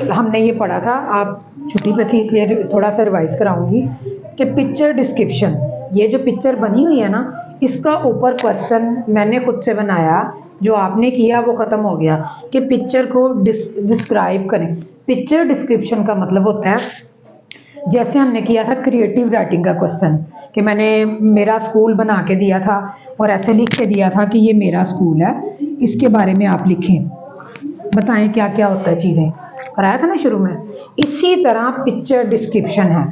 हमने ये पढ़ा था, आप छुट्टी पे थी इसलिए थोड़ा सा रिवाइज कराऊंगी कि पिक्चर डिस्क्रिप्शन, ये जो पिक्चर बनी हुई है ना, इसका ऊपर क्वेश्चन मैंने खुद से बनाया, जो आपने किया वो ख़त्म हो गया कि पिक्चर को डिस्क्राइब करें। पिक्चर डिस्क्रिप्शन का मतलब होता है, जैसे हमने किया था क्रिएटिव राइटिंग का क्वेश्चन कि मैंने मेरा स्कूल बना के दिया था और ऐसे लिख के दिया था कि ये मेरा स्कूल है, इसके बारे में आप लिखें, बताएं क्या क्या होता है, चीज़ें कराया था ना शुरू में। इसी तरह पिक्चर डिस्क्रिप्शन है,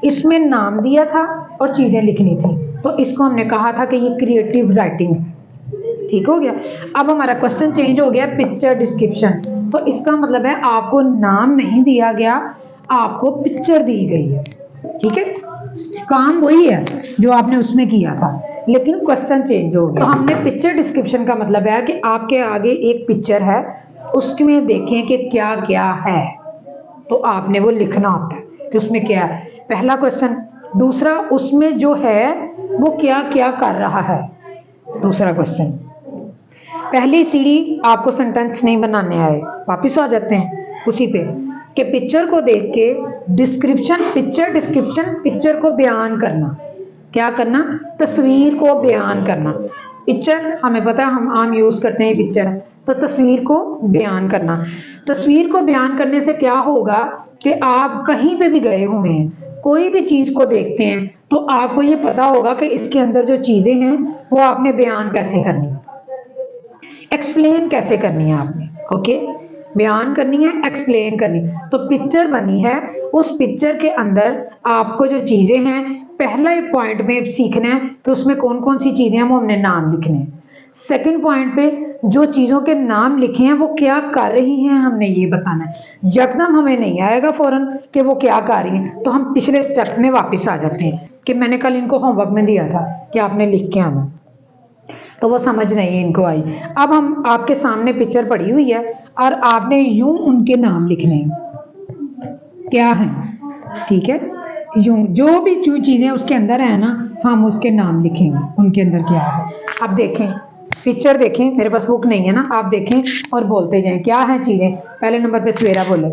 इसमें नाम दिया था और चीज़ें लिखनी थी, तो इसको हमने कहा था कि ये क्रिएटिव राइटिंग। ठीक हो गया। अब हमारा क्वेश्चन चेंज हो गया पिक्चर डिस्क्रिप्शन, तो इसका मतलब है आपको नाम नहीं दिया गया, आपको पिक्चर दी गई है। ठीक है, काम वही है जो आपने उसमें किया था, लेकिन क्वेश्चन चेंज हो गया। तो हमने पिक्चर डिस्क्रिप्शन का मतलब है कि आपके आगे एक पिक्चर है, उसमें देखें कि क्या क्या है, तो आपने वो लिखना होता है कि उसमें क्या है, पहला क्वेश्चन। दूसरा, उसमें जो है वो क्या क्या कर रहा है, दूसरा क्वेश्चन। पहली सीढ़ी आपको सेंटेंस नहीं बनाने आए, वापिस आ जाते हैं उसी पे कि पिक्चर को देख के डिस्क्रिप्शन, पिक्चर डिस्क्रिप्शन, पिक्चर को बयान करना। क्या करना? तस्वीर को बयान करना। पिक्चर हमें पता है, हम आम यूज़ करते हैं पिक्चर, तो तस्वीर को बयान करना। तस्वीर को बयान करने से क्या होगा कि आप कहीं पे भी गए हुए हैं, कोई भी चीज़ को देखते हैं, तो आपको ये पता होगा कि इसके अंदर जो चीज़ें हैं वो आपने बयान कैसे करनी है, एक्सप्लेन कैसे करनी है आपने। ओके, बयान करनी है, एक्सप्लेन करनी। तो पिक्चर बनी है, उस पिक्चर के अंदर आपको जो चीज़ें हैं, पहला पॉइंट में सीखना है कि उसमें कौन कौन सी चीज़ें हैं, वो हमने नाम लिखने हैं। सेकंड पॉइंट पे जो चीज़ों के नाम लिखे हैं वो क्या कर रही हैं, हमने ये बताना है। यकदम हमें नहीं आएगा फौरन कि वो क्या कर रही हैं, तो हम पिछले स्टेप में वापस आ जाते हैं कि मैंने कल इनको होमवर्क में दिया था कि आपने लिख के आना, तो वो समझ नहीं इनको आई। अब हम आपके सामने पिक्चर पड़ी हुई है और आपने यूं उनके नाम लिखने हैं, क्या है, ठीक है, यूं जो भी जो चीज़ें उसके अंदर है ना, हम उसके नाम लिखेंगे, उनके अंदर क्या है। अब देखें, पिक्चर देखें, मेरे पास बुक नहीं है ना, आप देखें और बोलते जाएं क्या है चीज़ें। पहले नंबर पे सवेरा बोले,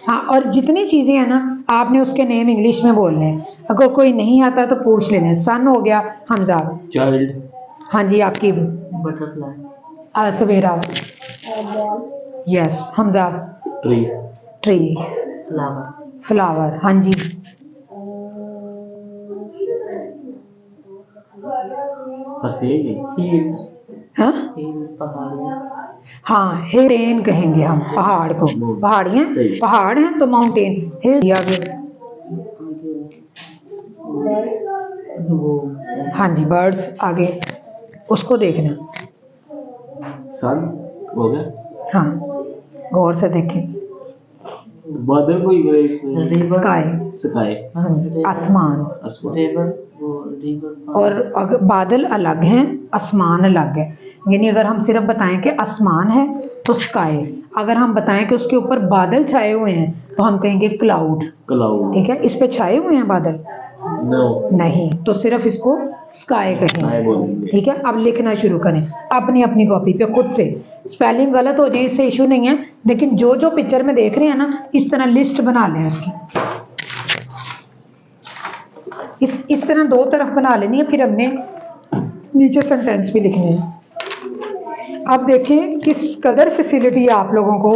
हाँ, और जितनी चीज़ें हैं ना आपने उसके नेम इंग्लिश में बोलने हैं, अगर कोई नहीं आता तो पूछ लेना। सन हो गया, हमजा, चाइल्ड, हाँ जी, आपकी butterfly, Savera, yes, Hamza, tree, tree, flower, flower, हाँ जी, हाँ हाँ, हिरेन कहेंगे हम पहाड़ को, पहाड़ियाँ, पहाड़ हैं तो माउंटेन, हिल दिया गया। हाँ जी, बर्ड्स आगे, उसको देखना। सन हो गया, हाँ, गौर से देखें, बादल कोई गए इसमें, स्काई, स्काई, आसमान, और अगर बादल अलग हैं, आसमान अलग है। यानी अगर हम सिर्फ बताएं कि आसमान है तो स्काई, अगर हम बताएं कि उसके ऊपर बादल छाए हुए हैं तो हम कहेंगे क्लाउड। क्लाउड, ठीक है, इस पे छाए हुए हैं बादल, नहीं, तो सिर्फ इसको स्काई कहेंगे। ठीक है, अब लिखना शुरू करें अपनी अपनी कॉपी पे खुद से। स्पेलिंग गलत हो जाए इससे इशू नहीं है, लेकिन जो जो पिक्चर में देख रहे हैं ना, इस तरह लिस्ट बना लें उसकी, इस तरह दो तरफ बना लेनी है, फिर हमने नीचे सेंटेंस भी लिखने हैं। अब देखिए किस कदर फैसिलिटी आप लोगों को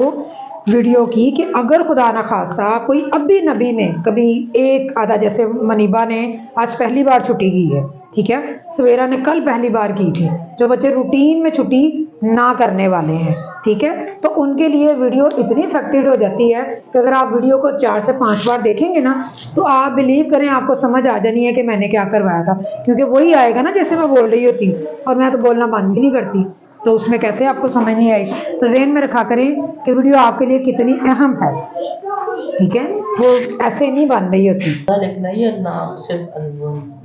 वीडियो की कि अगर खुदा ना खास्ता कोई अभी नबी ने कभी एक आधा, जैसे मनीबा ने आज पहली बार छुट्टी की है, ठीक है, सवेरा ने कल पहली बार की थी, जो बच्चे रूटीन में छुट्टी ना करने वाले हैं, ठीक है, तो उनके लिए वीडियो इतनी इफेक्टिव हो जाती है कि अगर आप वीडियो को 4 से 5 बार देखेंगे ना, तो आप बिलीव करें आपको समझ आ जानी है कि मैंने क्या करवाया था, क्योंकि वही आएगा ना जैसे मैं बोल रही होती, और मैं तो बोलना बंद भी नहीं करती, तो उसमें कैसे आपको समझ नहीं आई। तो ज़हन में रखा करें कि वीडियो आपके लिए कितनी अहम है, ठीक है, वो ऐसे नहीं बन रही होती। लिखना ही है, नाम सिर्फ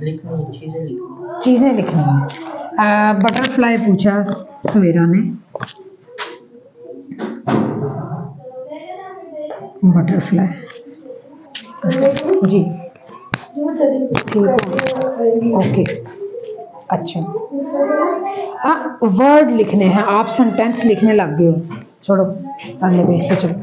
लिखनी, चीज़ें लिखनी है। बटरफ्लाई पूछा सवेरा ने, बटरफ्लाई जी, ओके, अच्छा, हाँ, वर्ड लिखने हैं, आप सेंटेंस लिखने लग गए हो, छोड़ो अगले पेज पे चलो।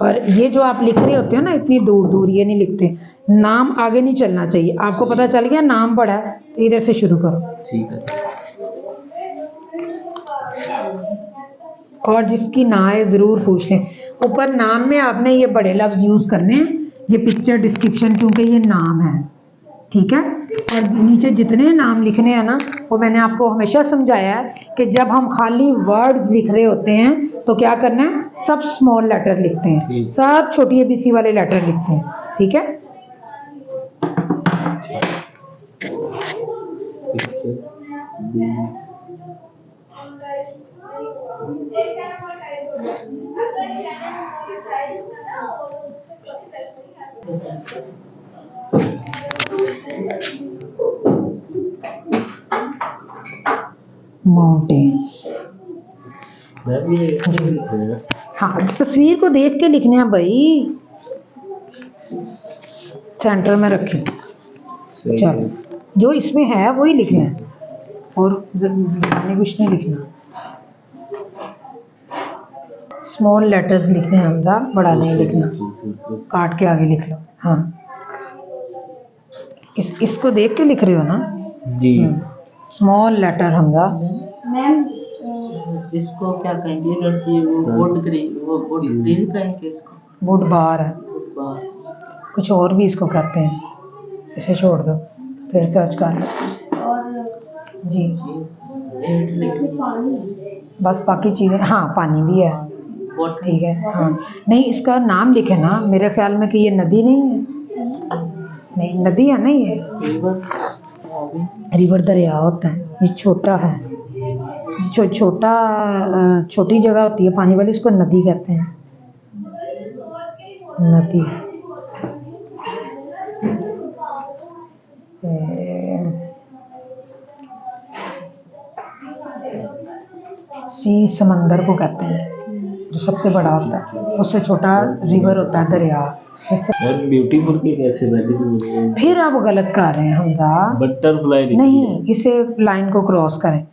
और ये जो आप लिख रहे होते हो ना इतनी दूर दूर, ये नहीं लिखते, नाम आगे नहीं चलना चाहिए। आपको पता चल गया नाम पड़ा है तो इधर से शुरू करो। ठीक है। और जिसकी ना है ज़रूर पूछ लें। ऊपर नाम में आपने ये बड़े लफ्ज़ यूज़ करने हैं, ये पिक्चर डिस्क्रिप्शन, क्योंकि ये नाम है, ठीक है। और नीचे जितने नाम लिखने हैं ना, वो मैंने आपको हमेशा समझाया है कि जब हम खाली वर्ड्स लिख रहे होते हैं तो क्या करना है, सब स्मॉल लेटर लिखते हैं, सब छोटी ABC वाले लेटर लिखते हैं, ठीक है। माउंटेन्स, हाँ तस्वीर को देख के लिखने हैं भाई, सेंटर में रखें। चलो जो इसमें है वही लिखना है, और कुछ नहीं लिखना, स्मॉल लेटर्स लिखने हैं हमजा, बड़ा नहीं लिखना, काट के आगे लिख लो। हाँ इसको देख के लिख रहे हो ना जी। Small letter Hamza. मैम इसको क्या कहेंगे, जैसे वो बोर्ड ग्रिल, वो बोर्ड ग्रिल कहेंगे इसको, वुड बार है, बार। कुछ और भी इसको कहते हैं, इसे छोड़ दो फिर सर्च कर लो। और जी एट लिखनी, बस बाकी चीज़ें, हाँ पानी भी है, वाटर। ठीक है। हाँ नहीं इसका नाम लिखे ना, मेरे ख्याल में कि ये नदी नहीं है, नहीं नदी है ना, ये रिवर दरिया होता है, ये छोटा है, छोटी जगह होती है पानी वाली, इसको नदी कहते हैं, नदी। सी समंदर को कहते हैं, जो सबसे बड़ा होता है, उससे छोटा रिवर होता है दरिया। ब्यूटीफुल के कैसे बैठे, फिर आप गलत कर रहे हैं हमजा, बटरफ्लाई नहीं इसे लाइन को क्रॉस करें।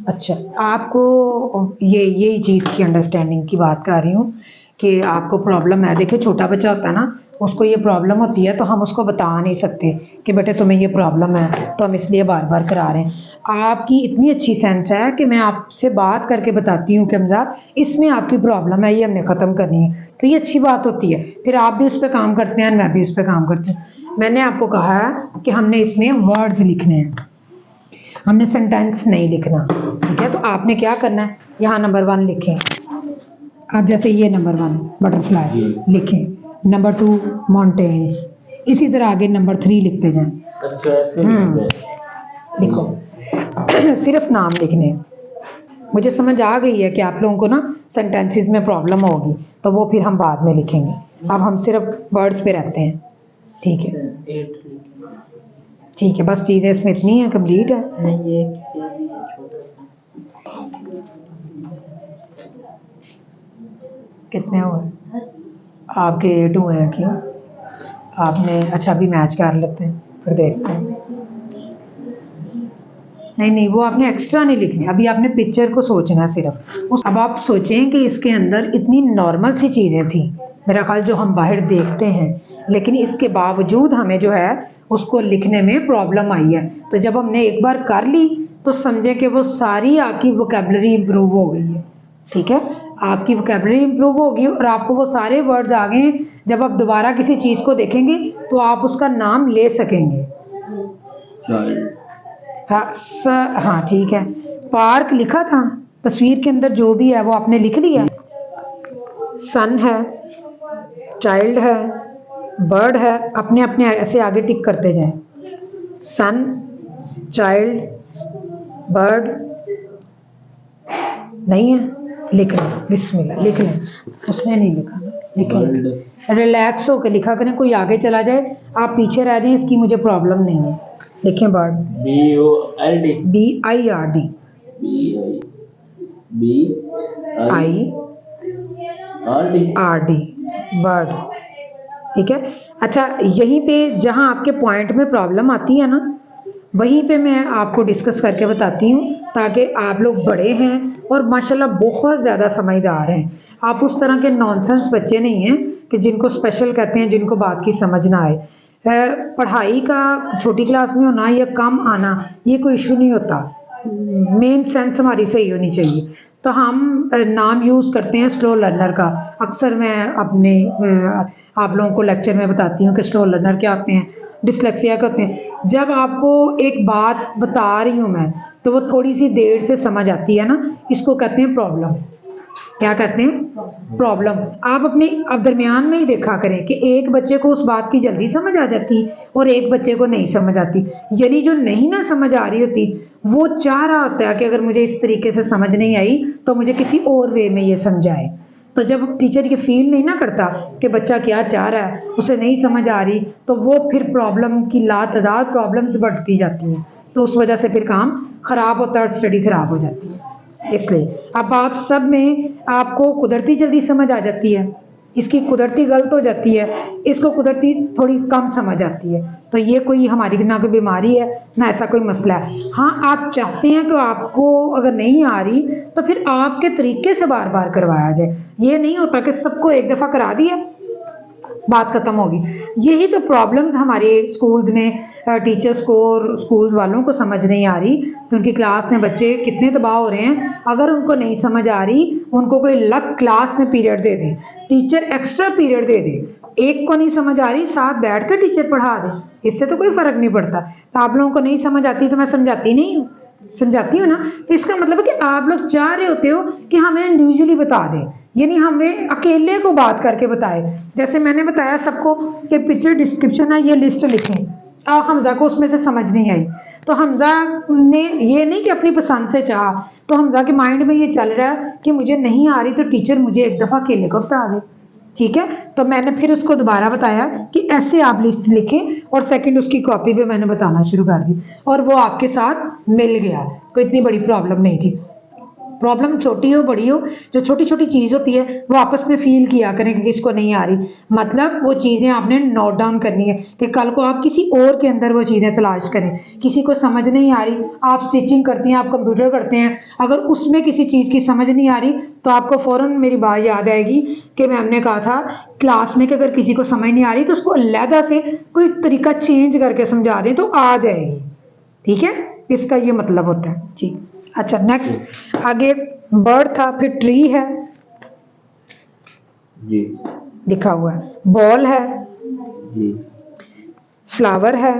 अच्छा आपको यही चीज़ की अंडरस्टैंडिंग की बात कर रही हूँ कि आपको प्रॉब्लम है। देखिए छोटा बच्चा होता है ना, उसको ये प्रॉब्लम होती है तो हम उसको बता नहीं सकते कि बेटे तुम्हें ये प्रॉब्लम है, तो हम इसलिए बार बार करा रहे हैं। आपकी इतनी अच्छी सेंस है कि मैं आपसे बात करके बताती हूँ कि हमजा इसमें आपकी प्रॉब्लम है, ये हमने ख़त्म करनी है, तो ये अच्छी बात होती है। फिर आप भी उस पर काम करते हैं, मैं भी उस पर काम करती हूँ। मैंने आपको कहा है कि हमने इसमें वर्ड्स लिखने हैं, हमने सेंटेंस नहीं लिखना, ठीक है। तो आपने क्या करना है, यहाँ नंबर 1 लिखें आप, जैसे ये नंबर 1 बटरफ्लाई लिखें, नंबर 2 माउंटेन्स, इसी तरह आगे नंबर 3 लिखते जाएं। अच्छा ऐसे लिखो सिर्फ नाम लिखने। मुझे समझ आ गई है कि आप लोगों को ना सेंटेंसेस में प्रॉब्लम होगी, तो वो फिर हम बाद में लिखेंगे, अब हम सिर्फ वर्ड्स पे रहते हैं, ठीक है। 8 लिखनी, ठीक है, बस चीज़ें इसमें इतनी हैं, कंप्लीट है। नहीं ये भी है छोटा सा। कितने हुए आपके? 8 हुए हैं। क्यों आपने, अच्छा अभी मैच कर लेते हैं फिर देखते हैं। नहीं वो आपने एक्स्ट्रा नहीं लिखनी, अभी आपने पिक्चर को सोचना सिर्फ अब आप सोचें कि इसके अंदर इतनी नॉर्मल सी चीज़ें थी, मेरा ख्याल जो हम बाहर देखते हैं, लेकिन इसके बावजूद हमें जो है उसको लिखने में प्रॉब्लम आई है। तो जब हमने एक बार कर ली तो समझे कि वो सारी आपकी वोकैबुलरी इम्प्रूव हो गई है, ठीक है। आपकी वोकैबुलरी इम्प्रूव होगी और आपको वो सारे वर्ड्स आ गए हैं, जब आप दोबारा किसी चीज़ को देखेंगे तो आप उसका नाम ले सकेंगे। हाँ ठीक है। पार्क लिखा था, तस्वीर के अंदर जो भी है वो आपने लिख लिया। सन है, चाइल्ड है, बर्ड है, अपने अपने ऐसे आगे टिक करते जाएं। सन, चाइल्ड, बर्ड नहीं है, लिख लें, बिस्मिल्लाह लिख लें। उसने नहीं लिखा, लिखें, रिलैक्स होकर लिखा करें, कोई आगे चला जाए आप पीछे रह जाएं, इसकी मुझे प्रॉब्लम नहीं है। लिखें bird, BORD, BIRD, IRD, bird, ठीक है। अच्छा यहीं पे जहाँ आपके पॉइंट में प्रॉब्लम आती है ना, वहीं पे मैं आपको डिस्कस करके बताती हूँ, ताकि आप लोग बड़े हैं और माशाल्लाह बहुत ज़्यादा समझदार हैं। आप उस तरह के नॉनसेंस बच्चे नहीं हैं कि जिनको स्पेशल कहते हैं, जिनको बात की समझ ना आए। पढ़ाई का छोटी क्लास में होना या कम आना ये कोई इशू नहीं होता, मेन सेंस हमारी सही होनी चाहिए। तो हम नाम यूज़ करते हैं स्लो लर्नर का। अक्सर मैं अपने आप लोगों को लेक्चर में बताती हूँ कि स्लो लर्नर क्या होते हैं, डिसलेक्सिया क्या होते हैं। जब आपको एक बात बता रही हूँ मैं तो वो थोड़ी सी देर से समझ आती है ना, इसको कहते हैं प्रॉब्लम। क्या कहते हैं? प्रॉब्लम। आप अपने अब दरमियान में ही देखा करें कि एक बच्चे को उस बात की जल्दी समझ आ जाती और एक बच्चे को नहीं समझ आती। यानी जो नहीं ना समझ आ रही होती वो चाह रहा होता है कि अगर मुझे इस तरीके से समझ नहीं आई तो मुझे किसी और वे में ये समझाए। तो जब टीचर ये फील नहीं ना करता कि बच्चा क्या चाह रहा है, उसे नहीं समझ आ रही, तो वो फिर प्रॉब्लम की लातादाद प्रॉब्लम्स बढ़ती जाती हैं, तो उस वजह से फिर काम ख़राब होता है और स्टडी ख़राब हो जाती है। इसलिए अब आप सब में आपको कुदरती जल्दी समझ आ जाती है, इसकी कुदरती गलत हो जाती है, इसको कुदरती थोड़ी कम समझ आती है। तो ये कोई हमारी ना कोई बीमारी है ना ऐसा कोई मसला है। हाँ, आप चाहते हैं कि आपको अगर नहीं आ रही तो फिर आपके तरीके से बार बार करवाया जाए। ये नहीं होता कि सबको एक दफ़ा करा दिया बात खत्म होगी। यही तो प्रॉब्लम्स हमारे स्कूल्स में टीचर्स को और स्कूल वालों को समझ नहीं आ रही कि उनकी क्लास में बच्चे कितने तबाह हो रहे हैं। अगर उनको नहीं समझ आ रही, उनको कोई अलग क्लास में पीरियड दे दे, टीचर एक्स्ट्रा पीरियड दे दे। एक को नहीं समझ आ रही, साथ बैठ कर टीचर पढ़ा दे, इससे तो कोई फर्क नहीं पड़ता। तो आप लोगों को नहीं समझ आती तो मैं समझाती नहीं हूँ, समझाती हूँ ना। तो इसका मतलब है कि आप लोग चाह रहे होते हो कि हमें इंडिविजुअली बता दें, यानी हमें अकेले को बात करके बताए। जैसे मैंने बताया सबको कि पिक्चर डिस्क्रिप्शन है, ये लिस्ट लिखें। और हमजा को उसमें से समझ नहीं आई तो हमजा ने ये नहीं कि अपनी पसंद से चाहा, तो हमजा के माइंड में ये चल रहा है कि मुझे नहीं आ रही तो टीचर मुझे एक दफ़ा अकेले को बता दे। ठीक है, तो मैंने फिर उसको दोबारा बताया कि ऐसे आप लिस्ट लिखें और सेकंड उसकी कॉपी पे मैंने बताना शुरू कर दी और वो आपके साथ मिल गया। कोई इतनी बड़ी प्रॉब्लम नहीं थी। प्रॉब्लम छोटी हो बड़ी हो, जो छोटी छोटी चीज़ होती है वो आपस में फील किया करें कि किसको नहीं आ रही। मतलब वो चीज़ें आपने नोट डाउन करनी है कि कल को आप किसी और के अंदर वो चीज़ें तलाश करें। किसी को समझ नहीं आ रही, आप स्टिचिंग करती हैं, आप कंप्यूटर करते हैं, अगर उसमें किसी चीज़ की समझ नहीं आ रही तो आपको फ़ौरन मेरी बात याद आएगी कि मैम ने कहा था क्लास में कि अगर किसी को समझ नहीं आ रही तो उसको अलहदा से कोई तरीका चेंज करके समझा दें तो आ जाएगी। ठीक है, इसका ये मतलब होता है। ठीक, अच्छा नेक्स्ट आगे बर्ड था, फिर ट्री है जी, लिखा हुआ है, बॉल है जी, फ्लावर है,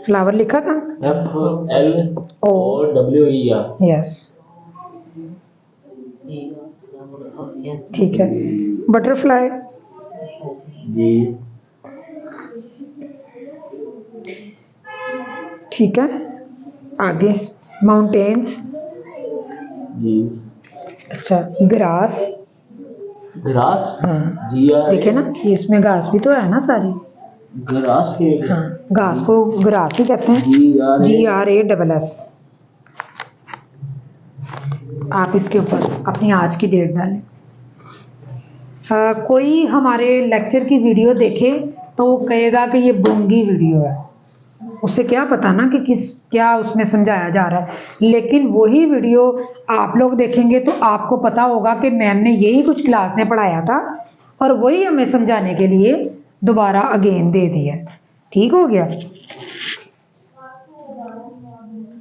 फ्लावर लिखा था FLOWER। यस, ठीक है, बटरफ्लाई जी, ठीक है, आगे माउंटेन्स, जी, अच्छा ग्रास, ग्रास, हाँ GR, देखे ना ये इसमें घास भी तो है ना सारी। ग्रास के हाँ, घास को ग्रास ही कहते हैं, GRASS। आप इसके ऊपर अपनी आज की डेट डालें। कोई हमारे लेक्चर की वीडियो देखे तो वो कहेगा कि ये बोंगी वीडियो है, उसे क्या पता ना कि क्या उसमें समझाया जा रहा है। लेकिन वही वीडियो आप लोग देखेंगे तो आपको पता होगा कि मैम ने यही कुछ क्लास में पढ़ाया था और वही हमें समझाने के लिए दोबारा अगेन दे दिया। ठीक हो गया,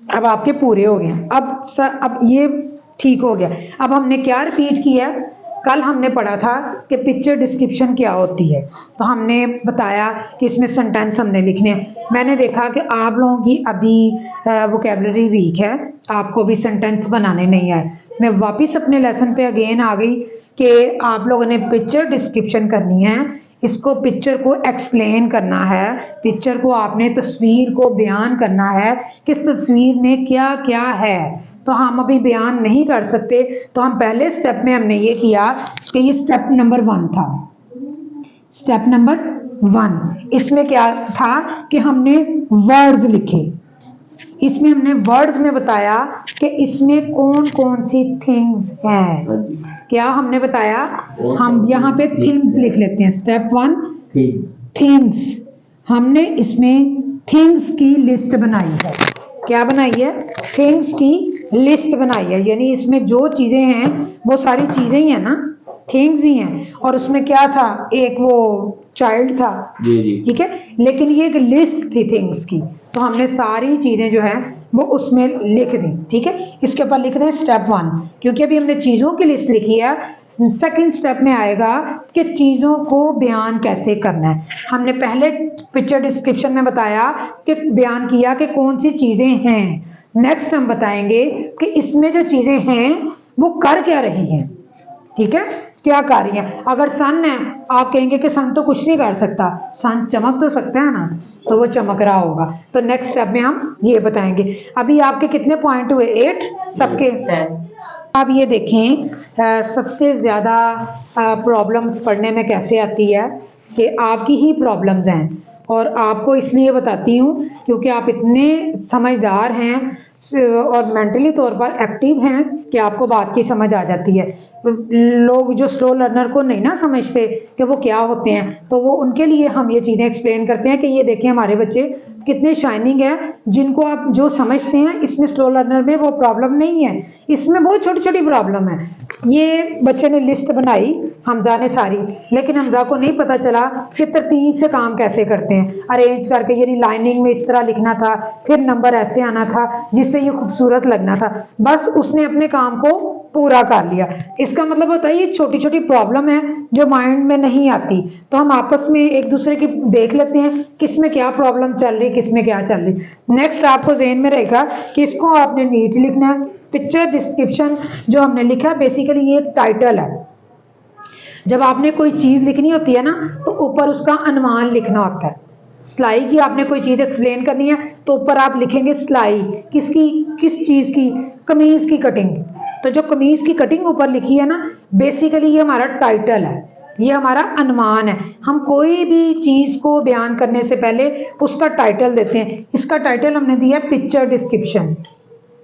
अब आपके पूरे हो गए। अब ये ठीक हो गया। अब हमने क्या रिपीट किया, कल हमने पढ़ा था कि पिक्चर डिस्क्रिप्शन क्या होती है, तो हमने बताया कि इसमें सेंटेंस हमने लिखने हैं। मैंने देखा कि आप लोगों की अभी वोकैबुलरी वीक है, आपको भी सेंटेंस बनाने नहीं आए। मैं वापस अपने लेसन पे अगेन आ गई कि आप लोगों ने पिक्चर डिस्क्रिप्शन करनी है, इसको पिक्चर को एक्सप्लेन करना है, पिक्चर को आपने तस्वीर को बयान करना है कि इस तस्वीर में क्या क्या है। तो हम अभी बयान नहीं कर सकते, तो हम पहले स्टेप में हमने ये किया कि ये स्टेप नंबर 1 था। स्टेप नंबर 1 इसमें क्या था कि हमने वर्ड्स लिखे। इसमें हमने वर्ड्स में बताया कि इसमें कौन कौन सी थिंग्स हैं। क्या हमने बताया, हम यहाँ पे थिंग्स लिख लेते हैं। स्टेप 1 थिंग्स, हमने इसमें थिंग्स की लिस्ट बनाई है। क्या बनाई है, थिंग्स की लिस्ट बनाई है, यानी इसमें जो चीजें हैं वो सारी चीजें ही है ना, थिंग्स ही हैं। और उसमें क्या था, एक वो चाइल्ड था, जी जी ठीक है, लेकिन ये एक लिस्ट थी थिंग्स की, तो हमने सारी चीजें जो है वो उसमें लिख दी। ठीक है, इसके ऊपर लिख दें स्टेप 1, क्योंकि अभी हमने चीजों की लिस्ट लिखी है। सेकंड स्टेप में आएगा कि चीजों को बयान कैसे करना है। हमने पहले पिक्चर डिस्क्रिप्शन में बताया कि बयान किया कि कौन सी चीजें हैं। नेक्स्ट हम बताएंगे कि इसमें जो चीजें हैं वो कर क्या रही हैं। ठीक है, क्या कर रही है। अगर सन है, आप कहेंगे कि सन तो कुछ नहीं कर सकता, सन चमक तो सकता है ना, तो वो चमक रहा होगा। तो नेक्स्ट स्टेप में हम ये बताएंगे। अभी आपके कितने पॉइंट हुए, 8 सबके। 10 आप ये देखें, सबसे ज़्यादा प्रॉब्लम्स पढ़ने में कैसे आती है कि आपकी ही प्रॉब्लम्स हैं, और आपको इसलिए बताती हूँ क्योंकि आप इतने समझदार हैं और मेंटली तौर पर एक्टिव हैं कि आपको बात की समझ आ जाती है। लोग जो स्लो लर्नर को नहीं ना समझते कि वो क्या होते हैं, तो वो उनके लिए हम ये चीज़ें एक्सप्लेन करते हैं कि ये देखें हमारे बच्चे कितने शाइनिंग है, जिनको आप जो समझते हैं इसमें स्लो लर्नर में वो प्रॉब्लम नहीं है, इसमें बहुत छोटी छोटी प्रॉब्लम है। ये बच्चे ने लिस्ट बनाई हमजा ने सारी, लेकिन हमजा को नहीं पता चला कि तरतीब से काम कैसे करते हैं, अरेंज करके, यानी लाइनिंग में इस तरह लिखना था, फिर नंबर ऐसे आना था जिससे ये खूबसूरत लगना था। बस उसने अपने काम को पूरा कर लिया। इसका मतलब होता है ये छोटी छोटी प्रॉब्लम है जो माइंड में नहीं आती, तो हम आपस में एक दूसरे की देख लेते हैं किस में क्या प्रॉब्लम चल रही, किस में क्या चल रही। नेक्स्ट आपको ज़हन में रहेगा कि इसको आपने नीट लिखना है। पिक्चर डिस्क्रिप्शन जो हमने लिखा बेसिकली ये टाइटल है। जब आपने कोई चीज़ लिखनी होती है ना, तो ऊपर उसका अनुमान लिखना होता है। सिलाई की आपने कोई चीज़ एक्सप्लेन करनी है तो ऊपर आप लिखेंगे सिलाई किसकी, किस चीज़ की, कमीज़ की कटिंग। तो जो कमीज की कटिंग ऊपर लिखी है ना, बेसिकली ये हमारा टाइटल है, ये हमारा अनुमान है। हम कोई भी चीज को बयान करने से पहले उसका टाइटल देते हैं। इसका टाइटल हमने दिया पिक्चर डिस्क्रिप्शन।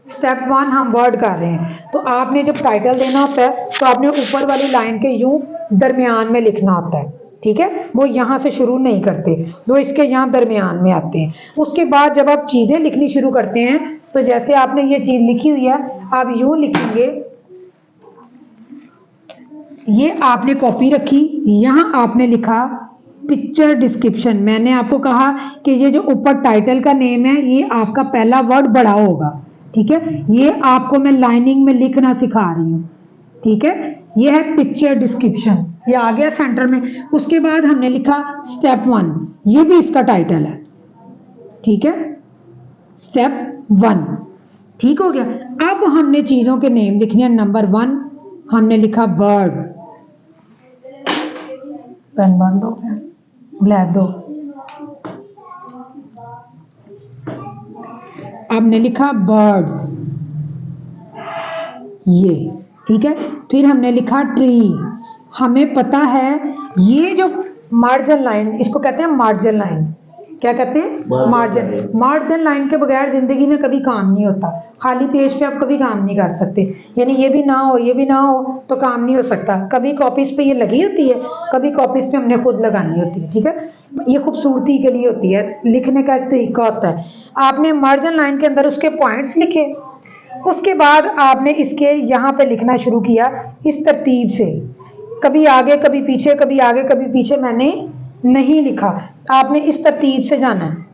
स्टेप 1 हम वर्ड कर रहे हैं, तो आपने जब टाइटल देना होता है तो आपने ऊपर वाली लाइन के यूं दरमियान में लिखना होता है। ठीक है, वो यहाँ से शुरू नहीं करते, वो इसके यहाँ दरमियान में आते हैं। उसके बाद जब आप चीजें लिखनी शुरू करते हैं, तो जैसे आपने ये चीज लिखी हुई है, आप यूं लिखेंगे, ये आपने कॉपी रखी, यहां आपने लिखा पिक्चर डिस्क्रिप्शन। मैंने आपको कहा कि ये जो ऊपर टाइटल का नेम है, ये आपका पहला वर्ड बड़ा होगा। ठीक है, ये आपको मैं लाइनिंग में लिखना सिखा रही हूँ। ठीक है, ये है पिक्चर डिस्क्रिप्शन, ये आ गया सेंटर में। उसके बाद हमने लिखा स्टेप 1, ये भी इसका टाइटल है। ठीक है, स्टेप 1 ठीक हो गया। अब हमने चीजों के नेम लिखने हैं। नंबर 1 हमने लिखा बर्ड, पेन बंद हो गया, ब्लैक दो। हमने लिखा बर्ड्स, ये ठीक है। फिर हमने लिखा ट्री, हमें पता है ये जो मार्जिन लाइन, इसको कहते हैं मार्जिन लाइन। क्या कहते हैं, मार्जिन। मार्जिन लाइन के बगैर जिंदगी में कभी काम नहीं होता। खाली पेज पे आप कभी काम नहीं कर सकते, यानी ये भी ना हो ये भी ना हो तो काम नहीं हो सकता। कभी कॉपीज पे ये लगी होती है, कभी कॉपीज पे हमने खुद लगानी होती है। ठीक है, ये खूबसूरती के लिए होती है, लिखने का एक तरीका होता है। आपने मार्जिन लाइन के अंदर उसके पॉइंट्स लिखे, उसके बाद आपने इसके यहाँ पे लिखना शुरू किया इस तरतीब से, कभी आगे कभी पीछे, कभी आगे कभी पीछे मैंने नहीं लिखा, आपने इस तरतीब से जाना है।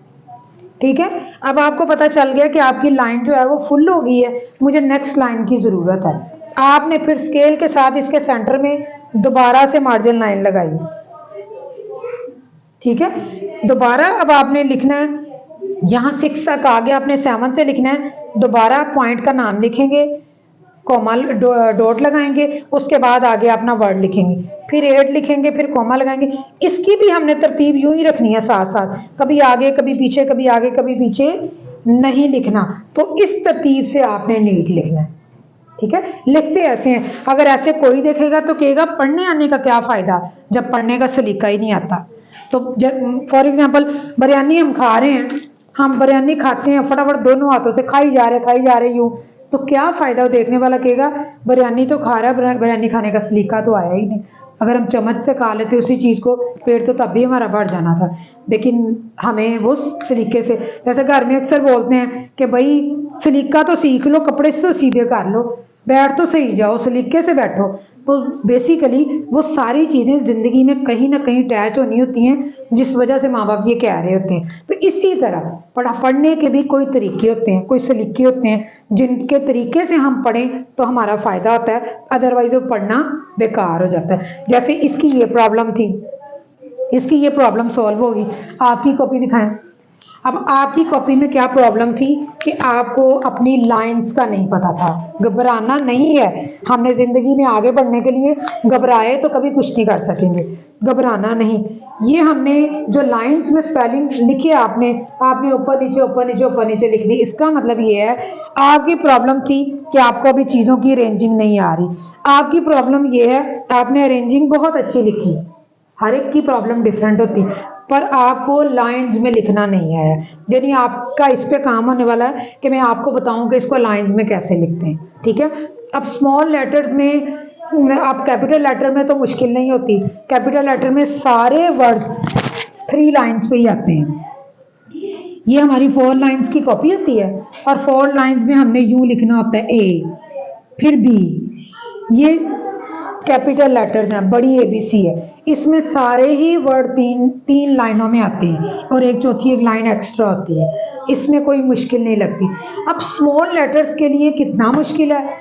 ठीक है, अब आपको पता चल गया कि आपकी लाइन जो है वो फुल हो गई है, मुझे नेक्स्ट लाइन की ज़रूरत है। आपने फिर स्केल के साथ इसके सेंटर में दोबारा से मार्जिन लाइन लगाई। ठीक है, दोबारा अब आपने लिखना है, यहाँ 6 तक आ गया, आपने 7 से लिखना है। दोबारा पॉइंट का नाम लिखेंगे, कॉमा डॉट लगाएंगे, उसके बाद आगे अपना वर्ड लिखेंगे, फिर 8 लिखेंगे, फिर कॉमा लगाएंगे। इसकी भी हमने तरतीब यूं ही रखनी है साथ साथ, कभी आगे कभी पीछे, कभी आगे कभी पीछे नहीं लिखना। तो इस तरतीब से आपने नीट लिखना है। ठीक है, लिखते ऐसे हैं। अगर ऐसे कोई देखेगा तो कहेगा पढ़ने आने का क्या फायदा जब पढ़ने का सलीका ही नहीं आता। तो फॉर एग्जाम्पल बिरयानी हम खा रहे हैं, हम बिरयानी खाते हैं फटाफट दोनों हाथों से खाई जा रहे यूं, तो क्या फायदा। वो देखने वाला कहेगा बिरयानी तो खा रहा है, बिरयानी खाने का सलीका तो आया ही नहीं। अगर हम चम्मच से खा लेते उसी चीज़ को, पेट तो तब भी हमारा बढ़ जाना था। लेकिन हमें वो सलीके से, जैसे घर में अक्सर बोलते हैं कि भाई सलीका तो सीख लो, कपड़े से तो सीधे कर लो, बैठ तो सही जाओ, सलीके से बैठो। तो बेसिकली वो सारी चीज़ें ज़िंदगी में कहीं ना कहीं अटैच होनी होती हैं, जिस वजह से माँ बाप ये कह रहे होते हैं। तो इसी तरह पढ़ने के भी कोई तरीके होते हैं, कोई सलीके होते हैं, जिनके तरीके से हम पढ़ें तो हमारा फ़ायदा होता है, अदरवाइज वो पढ़ना बेकार हो जाता है। जैसे इसकी ये प्रॉब्लम थी, इसकी ये प्रॉब्लम सॉल्व होगी। आपकी कॉपी दिखाएं। अब आपकी कॉपी में क्या प्रॉब्लम थी कि आपको अपनी लाइंस का नहीं पता था। घबराना नहीं है, हमने ज़िंदगी में आगे बढ़ने के लिए घबराए तो कभी कुछ नहीं कर सकेंगे, घबराना नहीं। ये हमने जो लाइंस में स्पेलिंग लिखी है आपने ऊपर नीचे ऊपर नीचे ऊपर नीचे लिख दी। इसका मतलब ये है आपकी प्रॉब्लम थी कि आपको अभी चीज़ों की अरेंजिंग नहीं आ रही। आपकी प्रॉब्लम ये है आपने अरेंजिंग बहुत अच्छी लिखी, हर एक की प्रॉब्लम डिफरेंट होती, पर आपको लाइंस में लिखना नहीं आया। यानी आपका इस पे काम होने वाला है कि मैं आपको बताऊं कि इसको लाइंस में कैसे लिखते हैं, ठीक है। अब स्मॉल लेटर्स में आप कैपिटल लेटर में तो मुश्किल नहीं होती, कैपिटल लेटर में सारे वर्ड्स 3 लाइंस पे ही आते हैं। ये हमारी 4 लाइंस की कॉपी होती है और 4 लाइंस में हमने यूं लिखना होता है ए, फिर बी। ये कैपिटल लेटर्स हैं, बड़ी ABC है, इसमें सारे ही वर्ड तीन लाइनों में आते हैं और एक चौथी एक लाइन एक्स्ट्रा होती है। इसमें कोई मुश्किल नहीं लगती। अब स्मॉल लेटर्स के लिए कितना मुश्किल है,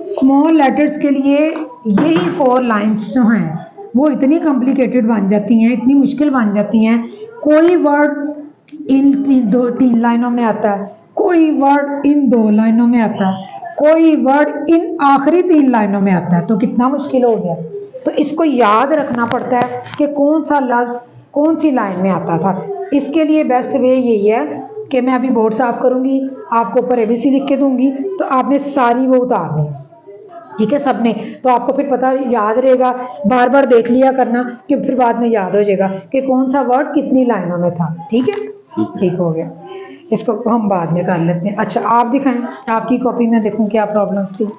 स्मॉल लेटर्स के लिए यही 4 लाइंस जो हैं वो इतनी कॉम्प्लिकेटेड बन जाती हैं, इतनी मुश्किल बन जाती हैं। कोई वर्ड इन 2-3 लाइनों में आता है, कोई वर्ड इन 2 लाइनों में आता है, कोई वर्ड इन आखिरी 3 लाइनों में आता है। तो कितना मुश्किल हो गया। तो इसको याद रखना पड़ता है कि कौन सा लफ्ज़ कौन सी लाइन में आता था। इसके लिए बेस्ट वे यही है कि मैं अभी बोर्ड साफ करूंगी, आपको ऊपर ABC लिख के दूंगी, तो आपने सारी वो उतारनी, ठीक है, सबने। तो आपको फिर पता याद रहेगा, बार बार देख लिया करना कि फिर बाद में याद हो जाएगा कि कौन सा वर्ड कितनी लाइनों में था, ठीक है। ठीक हो गया, इसको हम बाद में कर लेते हैं। अच्छा आप दिखाएं, आपकी कॉपी में देखूं क्या प्रॉब्लम थी।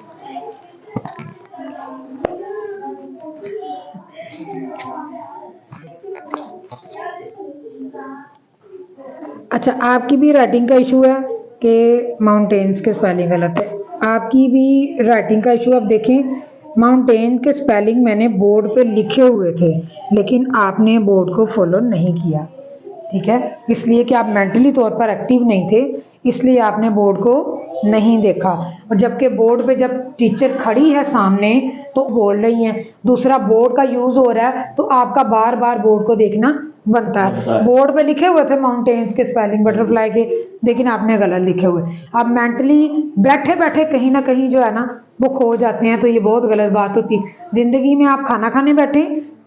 अच्छा आपकी भी राइटिंग का इशू है कि माउंटेन्स के स्पेलिंग गलत है, आपकी भी राइटिंग का इशू। अब देखें, माउंटेन के स्पेलिंग मैंने बोर्ड पे लिखे हुए थे लेकिन आपने बोर्ड को फॉलो नहीं किया, ठीक है, इसलिए कि आप मेंटली तौर पर एक्टिव नहीं थे, इसलिए आपने बोर्ड को नहीं देखा। और जबकि बोर्ड पे जब टीचर खड़ी है सामने तो बोल रही है, दूसरा बोर्ड का यूज़ हो रहा है, तो आपका बार बार बोर्ड को देखना बनता है। बोर्ड पे लिखे हुए थे माउंटेन्स के स्पेलिंग बटरफ्लाई के, लेकिन आपने गलत लिखे हुए। आप मेंटली बैठे बैठे कहीं ना कहीं जो है ना वो खो जाते हैं, तो ये बहुत गलत बात होती है। ज़िंदगी में आप खाना खाने बैठे,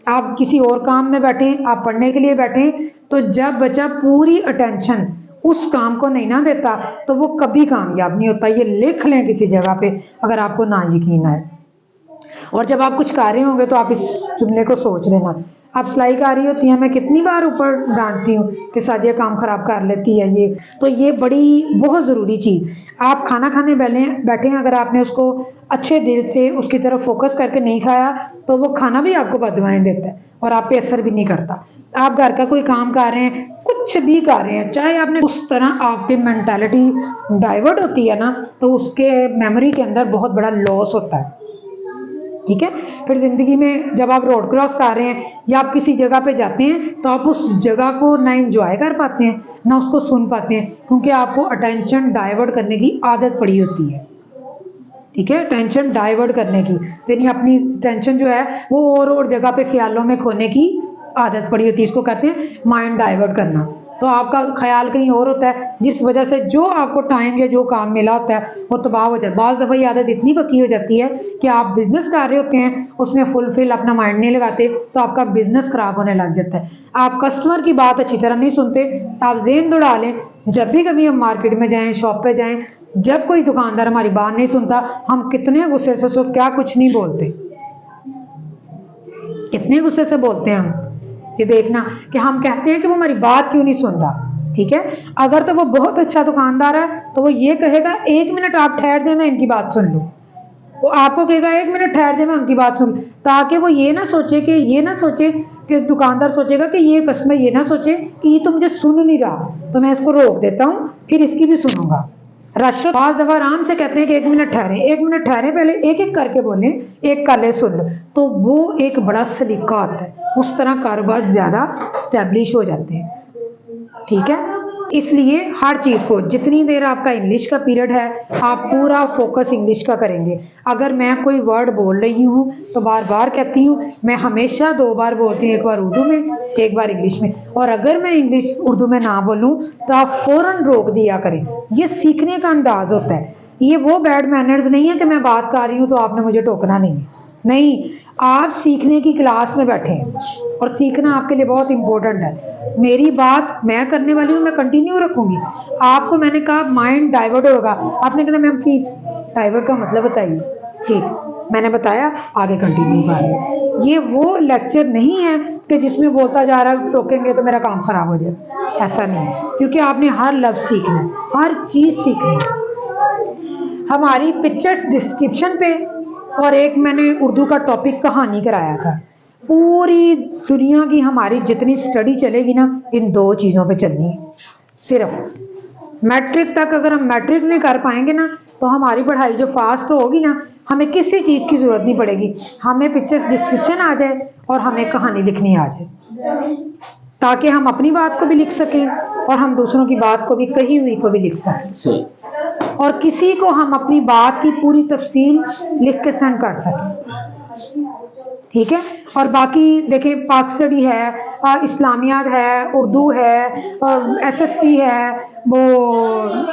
आप किसी और काम में बैठे, आप पढ़ने के लिए बैठे, तो जब बच्चा पूरी अटेंशन उस काम को नहीं ना देता तो वो कभी कामयाब नहीं होता। ये लिख लें किसी जगह पे अगर आपको ना यकीन आए। और जब आप कुछ कर रहे होंगे तो आप इस जुमले को सोच लेना। आप सिलाई कर रही होती हैं, मैं कितनी बार ऊपर डांटती हूँ कि सादिया काम खराब कर लेती है ये, तो ये बड़ी बहुत ज़रूरी चीज़। आप खाना खाने बैठे हैं, अगर आपने उसको अच्छे दिल से उसकी तरफ फोकस करके नहीं खाया तो वो खाना भी आपको बददुआएं देता है और आप पे असर भी नहीं करता। आप घर का कोई काम कर रहे हैं, कुछ भी कर रहे हैं, चाहे आपने उस तरह आपकी मेंटालिटी डाइवर्ट होती है ना, तो उसके मेमोरी के अंदर बहुत बड़ा लॉस होता है, ठीक है। फिर ज़िंदगी में जब आप रोड क्रॉस कर रहे हैं या आप किसी जगह पे जाते हैं तो आप उस जगह को ना एंजॉय कर पाते हैं ना उसको सुन पाते हैं, क्योंकि आपको अटेंशन डाइवर्ट करने की आदत पड़ी होती है, ठीक है, टेंशन डाइवर्ट करने की। यानी अपनी टेंशन जो है वो और जगह पे ख्यालों में खोने की आदत पड़ी होती है, इसको कहते हैं माइंड डाइवर्ट करना। तो आपका ख्याल कहीं और होता है, जिस वजह से जो आपको टाइम या जो काम मिला होता है वो तबाह हो जाता है। बाज़ दफ़ा ये आदत इतनी पक्की हो जाती है कि आप बिजनेस कर रहे होते हैं, उसमें फुलफिल अपना माइंड नहीं लगाते, तो आपका बिजनेस खराब होने लग जाता है। आप कस्टमर की बात अच्छी तरह नहीं सुनते। आप ज़हन दौड़ा लें, जब भी कभी हम मार्केट में जाएँ, शॉप पर जाएँ, जब कोई दुकानदार हमारी बात नहीं सुनता, हम कितने गुस्से से उसको क्या कुछ नहीं बोलते, कितने गुस्से से बोलते हैं हम। ये देखना कि हम कहते हैं कि वो हमारी बात क्यों नहीं सुन रहा, ठीक है। अगर तो वो बहुत अच्छा दुकानदार है तो वो ये कहेगा 1 मिनट आप ठहर जाए, मैं इनकी बात सुन लूँ। वो आपको कहेगा 1 मिनट ठहर जाए, मैं उनकी बात सुन, ताकि वो ये ना सोचे कि दुकानदार सोचेगा कि ये कस्टमर ये ना सोचे कि ये तो मुझे सुन नहीं रहा, तो मैं इसको रोक देता हूँ, फिर इसकी भी सुनूंगा। रशो पांच दफा आराम से कहते हैं कि 1 मिनट ठहरे, 1 मिनट ठहरे, पहले एक एक करके बोलें, एक काले सुन लो, तो वो एक बड़ा सलीका होता है, उस तरह कारोबार ज्यादा स्टैब्लिश हो जाते हैं। ठीक है, इसलिए हर चीज़ को, जितनी देर आपका इंग्लिश का पीरियड है आप पूरा फोकस इंग्लिश का करेंगे। अगर मैं कोई वर्ड बोल रही हूँ तो बार बार कहती हूँ, मैं हमेशा 2 बार बोलती हूँ, एक बार उर्दू में, एक बार इंग्लिश में, और अगर मैं इंग्लिश उर्दू में ना बोलूँ तो आप फौरन रोक दिया करें। ये सीखने का अंदाज होता है, ये वो बैड मैनर्स नहीं है कि मैं बात कर रही हूँ तो आपने मुझे टोकना नहीं है। नहीं, आप सीखने की क्लास में बैठे हैं और सीखना आपके लिए बहुत इंपॉर्टेंट है। मेरी बात मैं करने वाली हूँ, मैं कंटिन्यू रखूंगी। आपको मैंने कहा माइंड डाइवर्ट होगा, आपने कहा मैम प्लीज डाइवर्ट का मतलब बताइए, ठीक, मैंने बताया, आगे कंटिन्यू कर रहे हैं। ये वो लेक्चर नहीं है कि जिसमें बोलता जा रहा है टोकेंगे तो मेरा काम खराब हो जाए, ऐसा नहीं है, क्योंकि आपने हर लफ्ज सीखना है, हर चीज सीखनी है। हमारी पिक्चर डिस्क्रिप्शन पे, और एक मैंने उर्दू का टॉपिक कहानी कराया था। पूरी दुनिया की हमारी जितनी स्टडी चलेगी ना, इन 2 चीज़ों पे चलनी है सिर्फ। मैट्रिक तक अगर हम मैट्रिक नहीं कर पाएंगे ना, तो हमारी पढ़ाई जो फास्ट होगी ना, हमें किसी चीज़ की ज़रूरत नहीं पड़ेगी, हमें पिक्चर्स डिस्क्रिप्शन आ जाए और हमें कहानी लिखनी आ जाए, ताकि हम अपनी बात को भी लिख सकें और हम दूसरों की बात को भी, कही हुई को भी लिख सकें, सही, और किसी को हम अपनी बात की पूरी तफसील लिख के सेंड कर सकें। ठीक है, और बाकी देखें, पाक स्टडी है, इस्लामियात है, उर्दू है, SST है, वो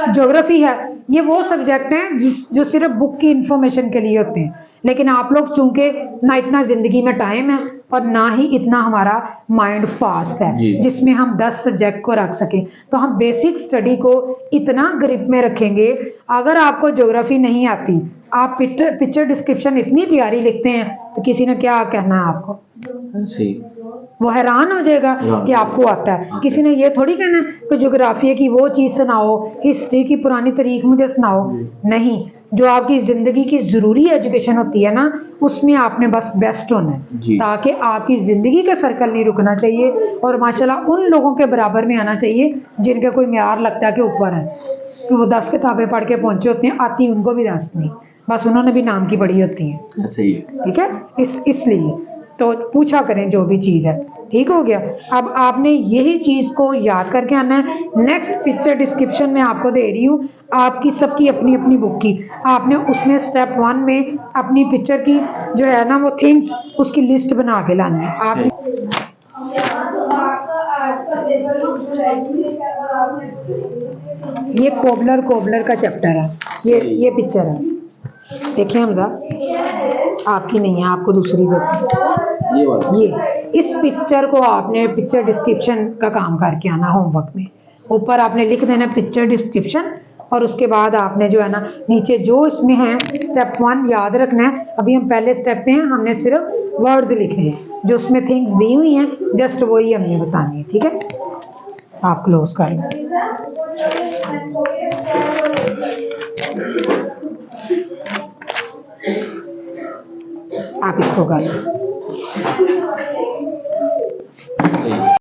ज्योग्राफी है, ये वो सब्जेक्ट हैं जो सिर्फ बुक की इंफॉर्मेशन के लिए होते हैं। लेकिन आप लोग चूंकि ना इतना जिंदगी में टाइम है और ना ही इतना हमारा माइंड फास्ट है जिसमें हम 10 सब्जेक्ट को रख सकें, तो हम बेसिक स्टडी को इतना ग्रिप में रखेंगे। अगर आपको ज्योग्राफी नहीं आती, आप पिक्चर डिस्क्रिप्शन इतनी प्यारी लिखते हैं, तो किसी ने क्या कहना है आपको, सही, वो हैरान हो जाएगा कि आपको आता है। किसी ने ये थोड़ी कहना कि ज्योग्राफी की वो चीज़ सुनाओ, हिस्ट्री की पुरानी तारीख मुझे सुनाओ, नहीं, जो आपकी ज़िंदगी की ज़रूरी एजुकेशन होती है ना, उसमें आपने बस बेस्ट होना है, ताकि आपकी ज़िंदगी का सर्कल नहीं रुकना चाहिए और माशाल्लाह उन लोगों के बराबर में आना चाहिए जिनका कोई म्यार लगता है कि ऊपर है, कि वो 10 किताबें पढ़ के पहुंचे होते हैं, आती उनको भी 10 नहीं, बस उन्होंने भी नाम की पढ़ी होती हैं। सही है, ठीक है, इसलिए तो पूछा करें जो भी चीज़ है। ठीक हो गया, अब आपने यही चीज़ को याद करके आना है। नेक्स्ट पिक्चर डिस्क्रिप्शन में आपको दे रही हूँ, आपकी सबकी अपनी अपनी बुक की, आपने उसमें स्टेप 1 में अपनी पिक्चर की जो है ना वो थिंग्स, उसकी लिस्ट बना के लानी है। आप ये कोबलर का चैप्टर है, ये पिक्चर है, देखिए हमजा, आपकी नहीं है, आपको दूसरी देती, ये वाला, ये इस पिक्चर को आपने पिक्चर डिस्क्रिप्शन का काम करके आना। होमवर्क में ऊपर आपने लिख देना पिक्चर डिस्क्रिप्शन, और उसके बाद आपने जो है ना नीचे जो इसमें है स्टेप 1 याद रखना है। अभी हम पहले स्टेप पे हैं, हमने सिर्फ वर्ड्स लिखे हैं, जो उसमें थिंग्स दी हुई हैं जस्ट वही हमने बतानी है। ठीक है, आप क्लोज कर लो। आप इसको कर लो।